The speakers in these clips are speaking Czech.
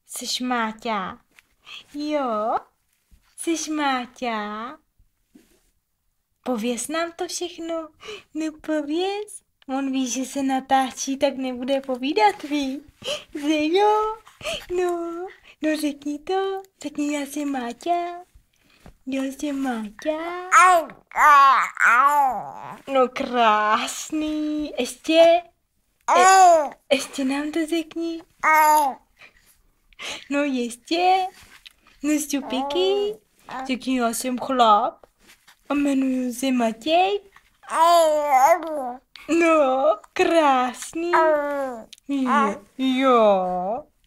Jsi Máťa? Jo? Jsi Máťa? Pověz nám to všechno. No pověz. On ví, že se natáčí, tak nebude povídat, ví. Jo? No řekni to. Řekni, já jsem Máťa. Já jsem Máťa. No krásný. Ještě nám to řekni. No ještě. No Stupíky. Řekni, já jsem chlap. A jmenuji se Matěj. No, krásný. Jo.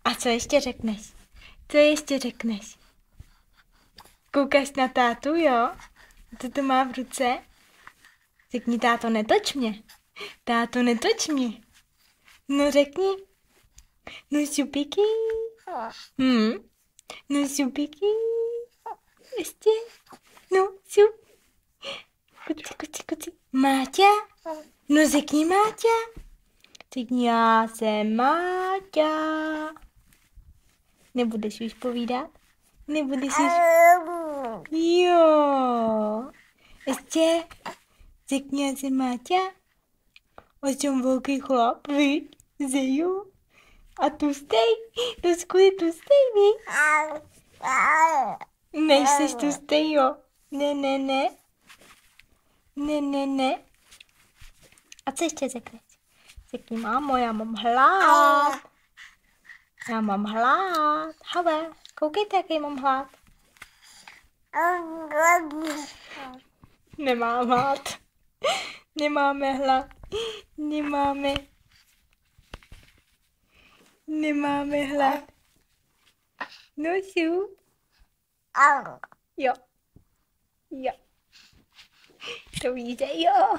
A co ještě řekneš? Co ještě řekneš? Koukáš na tátu, jo? Co to má v ruce? Řekni, táto, netoč mě. Táto, netoč mě. No řekni. No Stupíky. No Stupíky. Ještě. No, Stup. Kuci. Máťa? No řekni Máťa. Řekni, já jsem Máťa. Nebudeš už povídat? Nebudeš už... Jo. Ještě. Řekni, já jsem Máťa. A jsem velký chlap, viď? Zeju. A tustej. Dosku je tustej, viď? Nejseš tustej, jo? Ne. A co ještě řekneš? Řekni, mámo, já mám hlad. Já mám hlad. Hele, koukejte, jaký mám hlad. Nemám hlad. Nemáme hlad. Nemáme hlad. No jsou. Jo. To víte, jo.